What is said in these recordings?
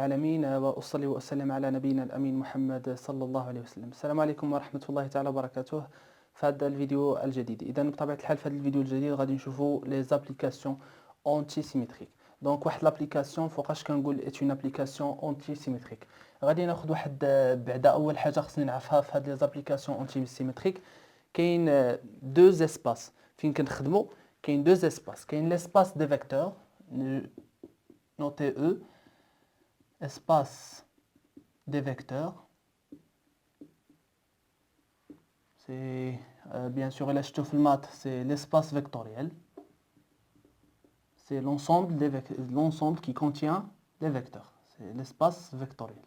العالمين وأصلي وأسلم على نبينا الأمين محمد صلى الله عليه وسلم. السلام عليكم ورحمة الله تعالى وبركاته. في هذا الفيديو الجديد إذا بطبيعة الحال في هذا الفيديو الجديد غادي نشوفوا لي زابليكاسيون اونتي سيميتريك. دونك واحد لابليكاسيون فوقاش كنقول ات اون ابليكاسيون اونتي سيميتريك. غادي ناخذ واحد بعدا اول حاجه خصني نعرفها في هاد لي زابليكاسيون اونتي سيميتريك. كاين دو اسباس فين كنخدموا. كاين دو اسباس، كاين لاسباس دي فيكتور نوتي او espace des vecteurs. C'est bien sûr là je te fais le math, c'est l'espace vectoriel. C'est l'ensemble qui contient les vecteurs. C'est l'espace vectoriel.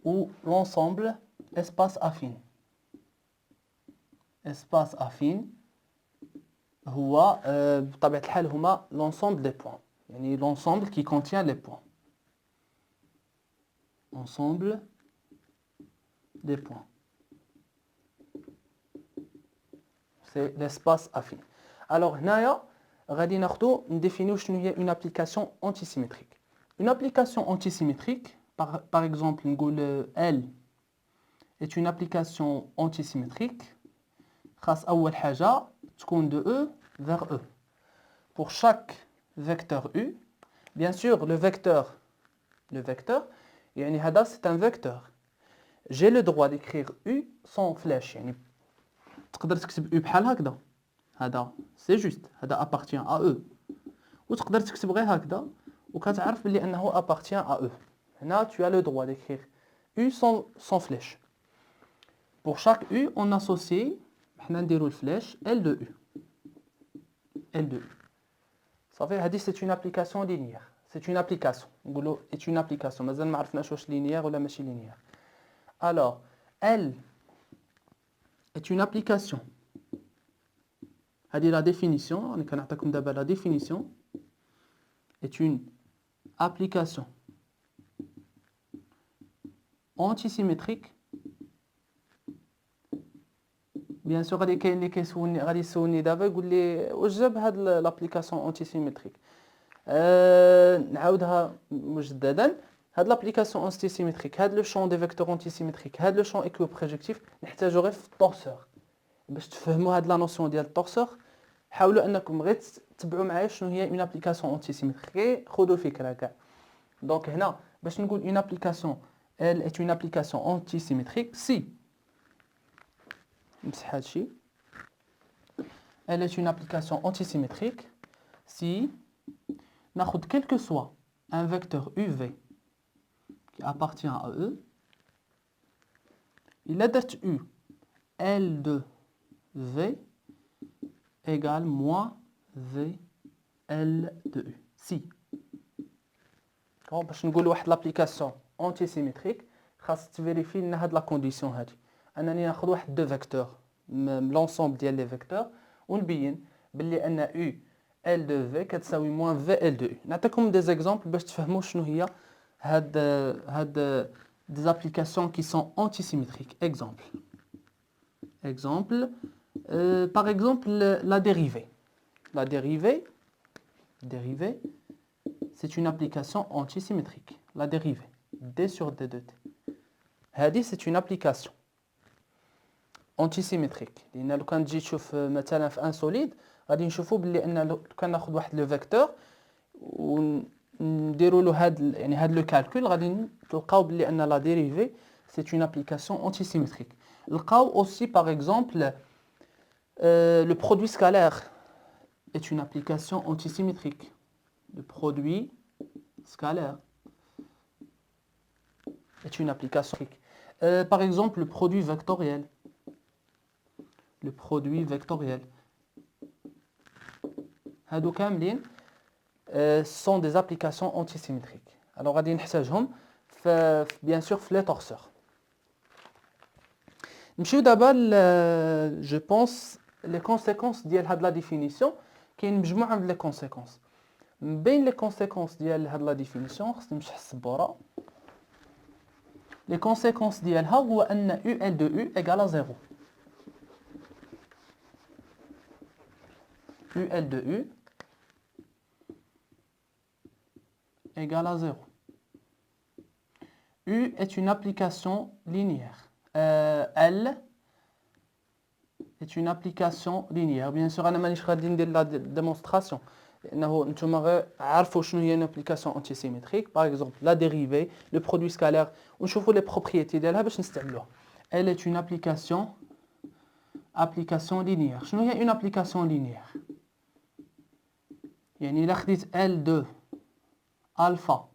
Ou l'ensemble espace affine. Espace affine هو بطبيعة الحال هما l'ensemble des points. يعني l'ensemble qui contient les points. Ensemble des points. C'est l'espace affine. Alors, هنايا غادي ناخدو نديفينيو شنو هي une application antisymétrique. Une application antisymétrique, par exemple, نقول L est une application antisymétrique. خاص أول حاجة تكون de E vers E. Pour chaque vecteur U, bien sûr, le vecteur, يعني هذا c'est un vecteur. J'ai le droit d'écrire U sans flèche. يعني تقدر تكتب U بحال هكذا. هذا c'est juste. هذا appartient à E. وتقدر تكتب غير هكذا وكتعرف بلي أنه appartient à E. هنا tu as le droit d'écrire U sans flèche. Pour chaque U, on associe حنا نديرو الفلاش L de U. L de U. Ça fait هذه c'est une application linéaire. C'est une application. نقولوا est une application. مازال ما عرفناش واش linéaire ولا ماشي linéaire. Alors, L est une application. هذه la définition. أنا كنعطيكم دابا la définition. Est une application antisymétrique. Bien sûr غادي كاين اللي كيسولني غادي يسولني دابا يقول لي واش جاب هاد لابليكاسيون اونتي سيميتريك. نعاودها مجددا. هاد لابليكاسيون اونتي سيميتريك، هاد لو شون دي فيكتور اونتي سيميتريك، هاد لو شون ايكو بروجيكتيف نحتاجو غير في الطورسور. باش تفهموا هاد لا نوسيون ديال الطورسور حاولوا انكم غير تتبعوا معايا شنو هي اون ابليكاسيون اونتي سيميتريك، خذوا فكره كاع. دونك هنا باش نقول اون ابليكاسيون elle est une application antisymétrique si نمسح هادشي. Elle est une application antisymétrique si ناخذ quel que soit un vecteur UV qui appartient à E. إلا درت U L de V égale moins V L de U. Si باش نقول واحد لابليكاسيون antisymétrique خاص تفيريفي لنا هاد لا كونديسيون هادي، انني ناخذ واحد دو فيكتور لونسومبل ديال لي فيكتور ونبين باللي ان U L de V كتساوي moins V L de U. نعطيكم دي زيكزامبل باش تفهموا شنو هي هاد des applications qui sont antisymétriques. Exemple, par exemple la dérivée. La dérivée, c'est une application antisymétrique. La dérivée, d sur d de t. هذه c'est une application antisymétrique. لأن لو كان تجي تشوف مثلا في ان سوليد غادي نشوفوا باللي ان لو كان ناخذ واحد لو فيكتور ونديروا له هاد لو كالكول غادي تلقاو باللي ان لا ديريفي c'est une application antisymétrique. نلقاو aussi par exemple le produit scalaire est une application antisymétrique. Le produit scalaire est une application. Par exemple, le produit vectoriel. Le produit vectoriel. هادو كاملين sont des applications antisymétriques. Alors غادي نحتاجهم bien sûr في les torseurs. نمشيو دابا je pense les conséquences ديال هاد لا ديفينيسيون. كاين مجموعه من لي كونسيكونس. من بين لي كونسيكونس ديال هاد لا ديفينيسيون خصني نمسح السبوره. Les conséquences ديالها هو أن UL de U égale à 0. UL de U égale à 0. U est une application linéaire. L est une application linéaire. Bien sûr, أنا مانيش غادي ندير la démonstration. لأنه نتوما غير عارفوا شنو هي une application antisymétrique. Par exemple, la dérivée, le produit scalaire. ونشوفوا les propriétés ديالها باش نستعملوها. Elle est une application linéaire. شنو هي une application linéaire؟ يعني إلا خديت L de alpha.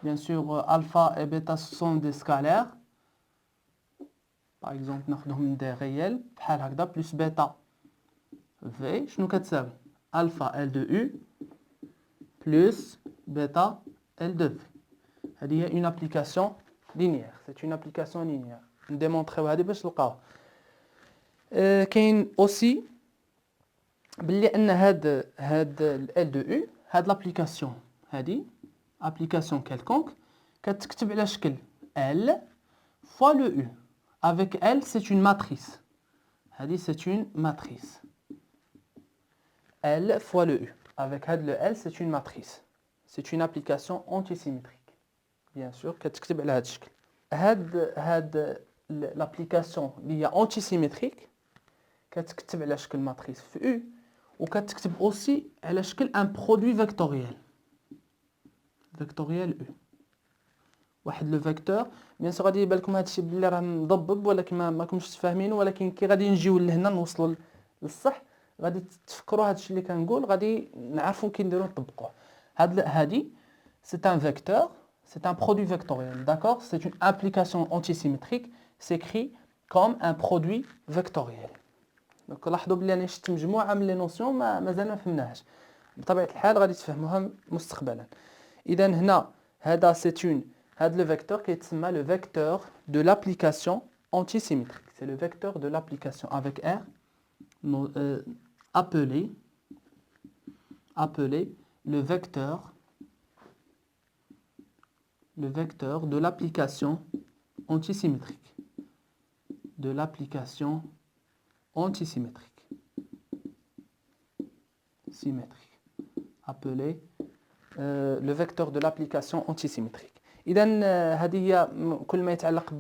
Bien sûr, alpha et bêta sont des scalaires. Par exemple, ناخذهم des réels بحال هكذا plus bêta v. شنو كتساوي؟ alpha L de U plus bêta L de V. هذه هي une application linéaire. C'est une application linéaire. نديمونطريو هذه باش تلقاوها. كاين aussi باللي ان هاد L de U هاد l'application هذه application quelconque كتكتب على شكل L fois le U. Avec L, c'est une matrice. C'est une matrice. L fois le U. Avec le L, c'est une matrice. C'est une application antisymétrique. Bien sûr, كتكتب على هذا الشكل. l'application اللي هي antisymétrique كتكتب على شكل matrice في U وكتكتب aussi على شكل un produit vectoriel. Vectoriel U. واحد لو فيكتور بيان سور غادي يبان لكم هادشي بلي راه مضبب ولكن ما كنتوش فاهمينه ولكن كي غادي نجيو لهنا نوصلوا للصح غادي تفكروا هادشي اللي كنقول غادي نعرفوا كنديروا نطبقوه. هادي c'est un vecteur, c'est un produit vectoriel, d'accord? C'est une application antisymétrique, s'écrit comme un produit vectoriel. Donc لاحظوا بلي انا شفت مجموعه من لي نوسيون مازال ما فهمناهاش. بطبيعه الحال غادي تفهموها مستقبلا. اذا هنا هذا c'est une le vecteur qui est le vecteur de l'application antisymétrique. C'est le vecteur de l'application avec R appelé le vecteur de l'application antisymétrique. De l'application antisymétrique. Symétrique. Appelé le vecteur de l'application antisymétrique. اذا هذه هي كل ما يتعلق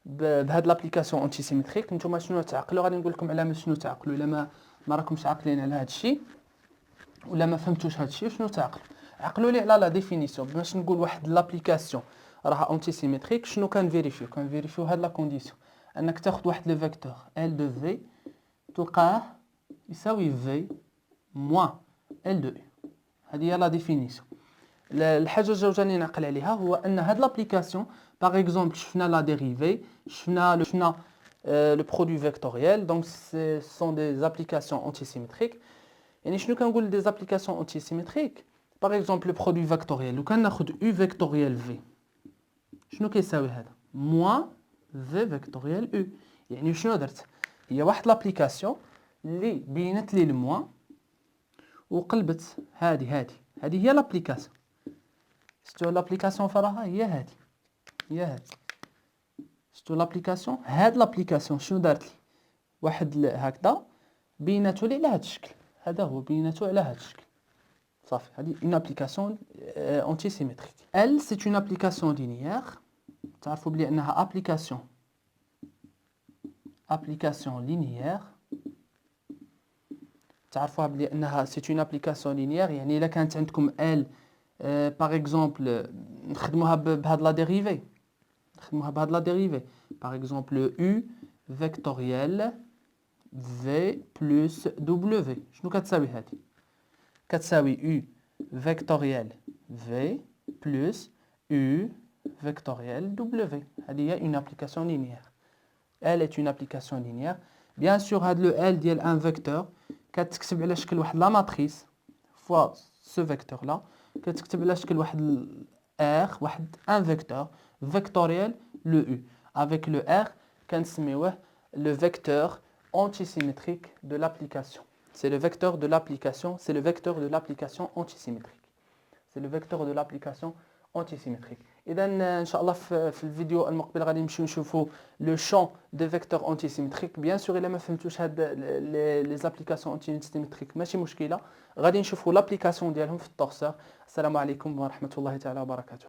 بهاد لابليكاسيون انتي سيمتريك. نتوما شنو تعقلوا غادي نقول لكم على شنو تعقلوا الا ما راكمش عاقلين على هذا الشيء ولا ما فهمتوش هذا الشيء شنو تعقلوا. عقلوا لي على لا ديفينيسيون باش نقول واحد لابليكاسيون راها انتي سيمتريك. شنو كنفيريفيو هاد لا كونديسيون انك تاخذ واحد لو فيكتور ال دو في تلقاه يساوي في موان ال دو يو. هذه هي لا ديفينيسيون. الحاجه الجوجاني نعقل عليها هو ان هاد لابليكاسيون باغ اكزومبل شفنا لا ديريفي شفنا لو برودوي فيكتوريال دونك سي سون دي ابليكاسيون انتيسيمتريك. يعني شنو كنقول دي ابليكاسيون انتيسيمتريك؟ باغ اكزومبل لو برودوي فيكتوريال لو كان ناخذ يو فيكتوريال في شنو كيساوي هذا؟ موان في فيكتوريال يو. يعني شنو درت؟ هي واحد لابليكاسيون اللي بينت لي الموان وقلبت هذه هي لابليكاسيون. شتو لابليكاسيون فراها هي هذه شتو لابليكاسيون. هاد لابليكاسيون شنو دارت لي؟ واحد هكذا بيناتو لي على هذا الشكل. هذا هو بيناتو على هذا الشكل صافي. هذه اون ابليكاسيون انتي سيمتريك. ال سي اون ابليكاسيون لينيير. تعرفوا بلي انها ابليكاسيون لينيير. تعرفوها بلي انها سي اون ابليكاسيون لينيير. يعني الا كانت عندكم ال باغ اكزومبل نخدموها بهاد لا ديريفي باغ اكزومبل u فيكتوريال v plus w. شنو كتساوي هذه؟ كتساوي u فيكتوريال v plus u فيكتوريال w. هذه هي une application linéaire. Elle est une application linéaire. Bien sûr هاد لو l ديال ان فيكتور كتكتب على شكل واحد لا ماتريس فوا سو فيكتور لا كتكتب على شكل واحد R واحد ان فيكتور vectoriel le U. Avec le R كنسميوه le vecteur antisymétrique de l'application. C'est le vecteur de l'application, c'est le vecteur de l'application antisymétrique. C'est le vecteur de l'application اونتي سيمتريك. اذا ان شاء الله في الفيديو المقبل غادي نمشيو نشوفوا لو شون دو فيكتور اونتي سيمتريك. بيان سور الا ما فهمتوش هاد لي زابليكاسيون اونتي سيمتريك ماشي مشكله، غادي نشوفوا لابليكاسيون ديالهم في التورسور. السلام عليكم ورحمه الله تعالى وبركاته.